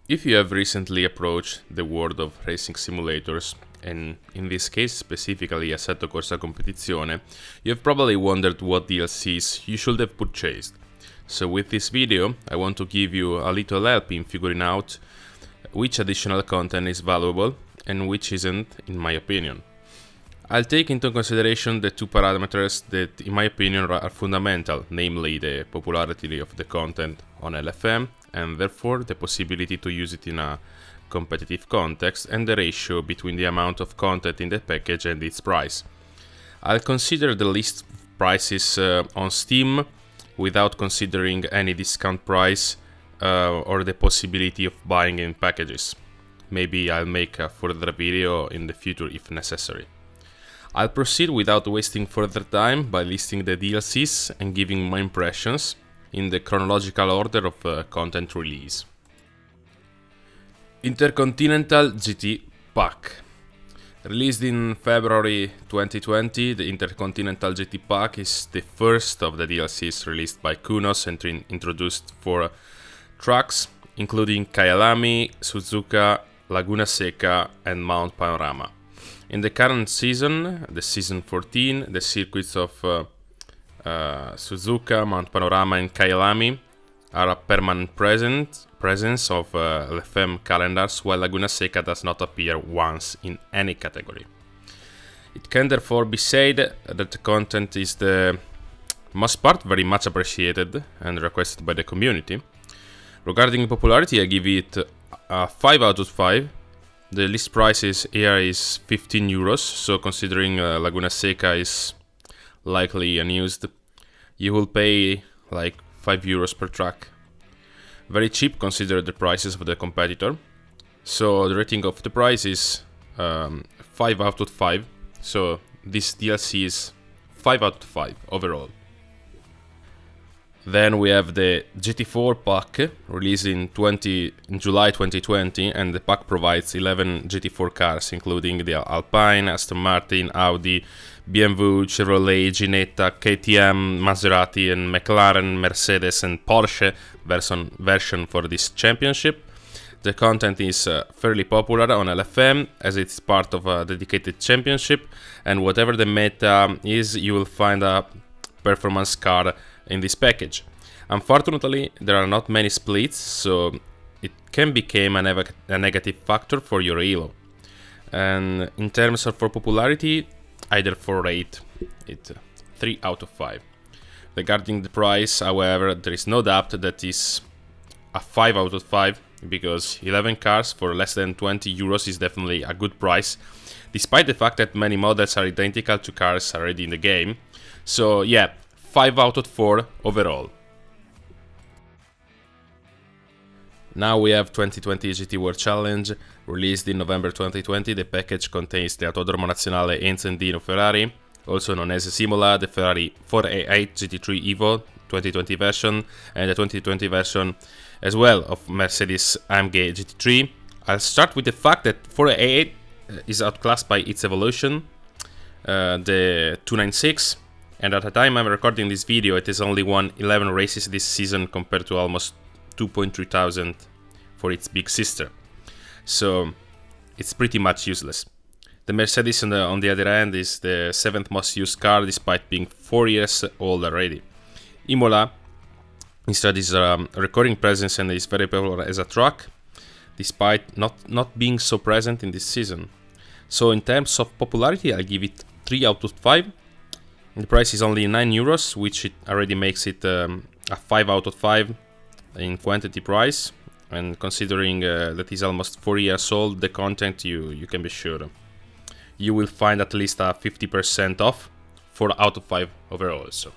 If you have recently approached the world of racing simulators, and in this case specifically Assetto Corsa Competizione, you have probably wondered what DLCs you should have purchased. So with this video, I want to give you a little help in figuring out which additional content is valuable and which isn't, in my opinion. I'll take into consideration the two parameters that, in my opinion, are fundamental, namely the popularity of the content on LFM, and therefore the possibility to use it in a competitive context, and the ratio between the amount of content in the package and its price. I'll consider the list prices on Steam without considering any discount price or the possibility of buying in packages. Maybe I'll make a further video in the future if necessary. I'll proceed without wasting further time by listing the DLCs and giving my impressions in the chronological order of content release. InterContinental GT Pack. Released in February 2020, the InterContinental GT Pack is the first of the DLCs released by Kunos and introduced 4 tracks, including Kyalami, Suzuka, Laguna Seca and Mount Panorama. In the current season, the season 14, the circuits of Suzuka, Mount Panorama and Kyalami are a permanent presence of LFM calendars, while Laguna Seca does not appear once in any category. It can therefore be said that the content is the most part very much appreciated and requested by the community. Regarding popularity, I give it a 5 out of 5. The list price here is 15 euros, so considering Laguna Seca is likely unused, you will pay like 5 euros per track. Very cheap considering the prices of the competitor. So the rating of the price is 5 out of 5, so this DLC is 5 out of 5 overall. Then we have the GT4 pack, released in July 2020, and the pack provides 11 GT4 cars, including the Alpine, Aston Martin, Audi, BMW, Chevrolet, Ginetta, KTM, Maserati, and McLaren, Mercedes, and Porsche version for this championship. The content is fairly popular on LFM, as it's part of a dedicated championship, and whatever the meta is, you will find a performance car in this package. Unfortunately, there are not many splits, so it can become a negative factor for your elo. And in terms of for popularity, I therefore rate it 3 out of 5. Regarding the price, however, there is no doubt that is a 5 out of 5, because 11 cars for less than 20 euros is definitely a good price, despite the fact that many models are identical to cars already in the game. So yeah, 5 out of 4 overall. Now we have 2020 GT World Challenge, released in November 2020. The package contains the Autodromo Nazionale Enzendino Ferrari, also known as Simola, the Ferrari 488 GT3 Evo 2020 version, and the 2020 version as well of Mercedes AMG GT3. I'll start with the fact that 488 is outclassed by its evolution, the 296. And at the time I'm recording this video, it has only won 11 races this season compared to almost 2.3 thousand for its big sister. So it's pretty much useless. The Mercedes on the other hand is the 7th most used car despite being 4 years old already. Imola instead is a recurring presence and is very popular as a track, despite not being so present in this season. So in terms of popularity, I'll give it 3 out of 5. The price is only 9 euros, which it already makes it a 5 out of 5 in quantity price. And considering that is almost 4 years old, the content you can be sure you will find at least a 50% off, 4 out of 5 overall. So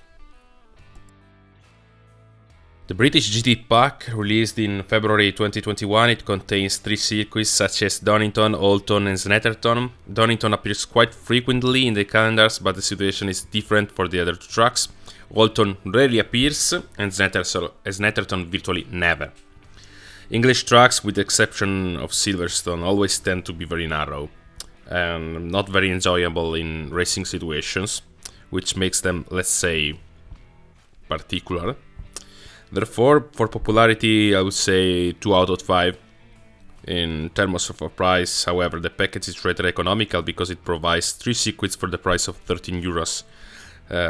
the British GT Pack, released in February 2021, it contains 3 circuits such as Donington, Oulton and Snetterton. Donington appears quite frequently in the calendars, but the situation is different for the other 2 tracks. Oulton rarely appears and Snetterton virtually never. English tracks, with the exception of Silverstone, always tend to be very narrow and not very enjoyable in racing situations, which makes them, let's say, particular. Therefore, for popularity, I would say 2 out of 5. In terms of price, however, the package is rather economical because it provides 3 circuits for the price of 13 euros,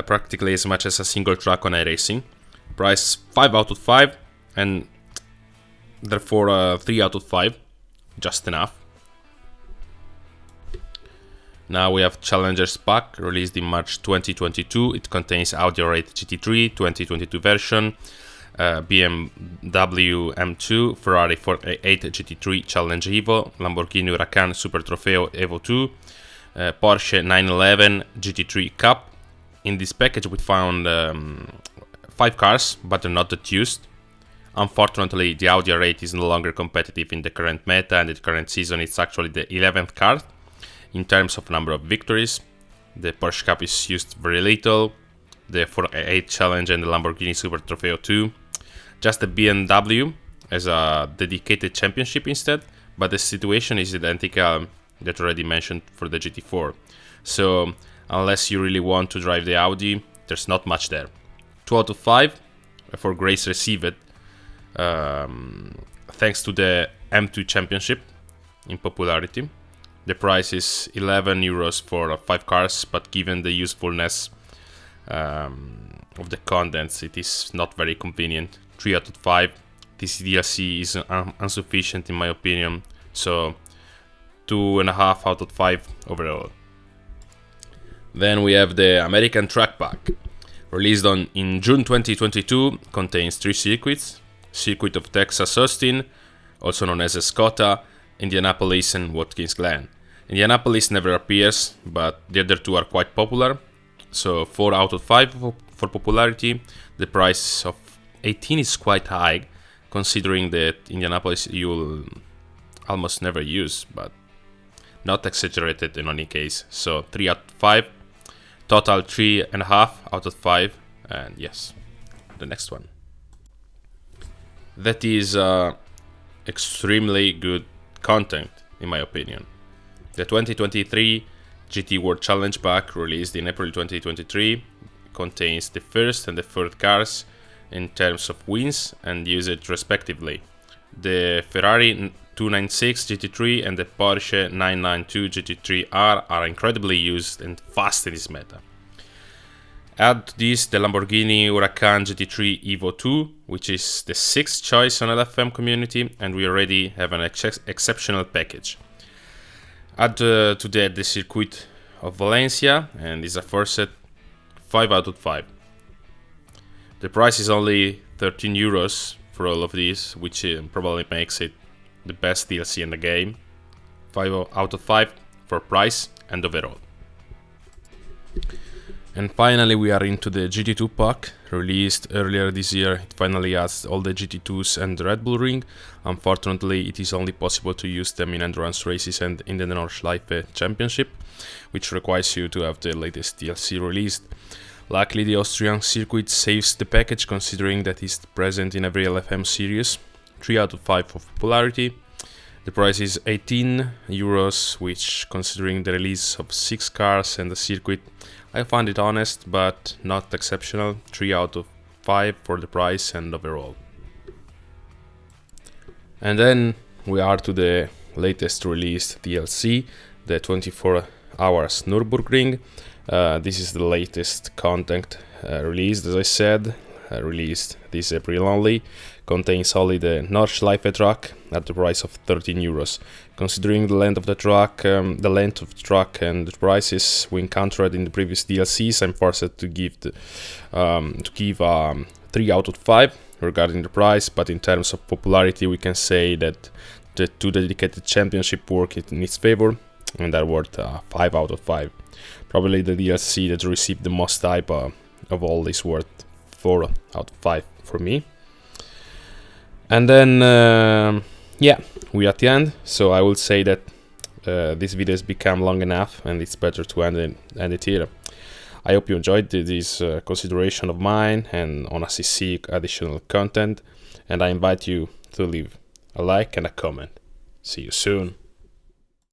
practically as much as a single track on iRacing. Price 5 out of 5, and therefore 3 out of 5, just enough. Now we have Challengers Pack, released in March 2022. It contains Audi R8 GT3 2022 version, BMW M2, Ferrari 488 GT3 Challenge Evo, Lamborghini Huracan Super Trofeo Evo 2, Porsche 911 GT3 Cup. In this package we found 5 cars, but they're not that used. Unfortunately, the Audi R8 is no longer competitive in the current meta, and in the current season it's actually the 11th car in terms of number of victories. The Porsche Cup is used very little, the 488 Challenge and the Lamborghini Super Trofeo 2. Just the BMW as a dedicated championship instead, but the situation is identical that already mentioned for the GT4. So unless you really want to drive the Audi, there's not much there. 2 out of 5 for Grace Received, thanks to the M2 championship in popularity. The price is 11 euros for 5 cars, but given the usefulness of the contents, it is not very convenient. 3 out of 5. This DLC is insufficient in my opinion, so 2.5 out of 5 overall. Then we have the American Track Pack, released in June 2022, contains 3 circuits. Circuit of Texas Austin, also known as Escota, Indianapolis and Watkins Glen. Indianapolis never appears, but the other 2 are quite popular, so 4 out of 5 for popularity. The price of 18 is quite high, considering that Indianapolis you'll almost never use, but not exaggerated in any case. So 3 out of 5, total 3.5 out of 5, and yes, the next one. That is extremely good content in my opinion. The 2023 GT World Challenge Pack, released in April 2023, contains the first and the third cars in terms of wins and usage respectively. The Ferrari 296 GT3 and the Porsche 992 GT3R are incredibly used and fast in this meta. Add to this the Lamborghini Huracan GT3 Evo 2, which is the 6th choice on LFM community, and we already have an exceptional package. Add to that the circuit of Valencia, and is a first set 5 out of 5. The price is only 13 euros for all of these, which probably makes it the best DLC in the game. 5 out of 5 for price and overall. And finally we are into the GT2 pack, released earlier this year. It finally adds all the GT2s and the Red Bull Ring. Unfortunately, it is only possible to use them in endurance races and in the Nordschleife Championship, which requires you to have the latest DLC released. Luckily, the Austrian circuit saves the package, considering that it's present in every LFM series. 3 out of 5 for popularity. The price is 18 euros, which, considering the release of 6 cars and the circuit, I find it honest but not exceptional. 3 out of 5 for the price and overall. And then we are to the latest released DLC, the 24 hours Nürburgring. This is the latest content released, as I said, released this April only. Contains only the Nordschleife track at the price of 13 euros. Considering the length of the track, and the prices we encountered in the previous DLCs, I'm forced to give 3 out of 5 regarding the price. But in terms of popularity, we can say that the 2 dedicated championship work in its favor, and are worth 5 out of 5. Probably the DLC that received the most hype of all is worth 4 out of 5 for me. And then, yeah, we're at the end, so I will say that this video has become long enough and it's better to end it here. I hope you enjoyed this consideration of mine and on ACC additional content, and I invite you to leave a like and a comment. See you soon.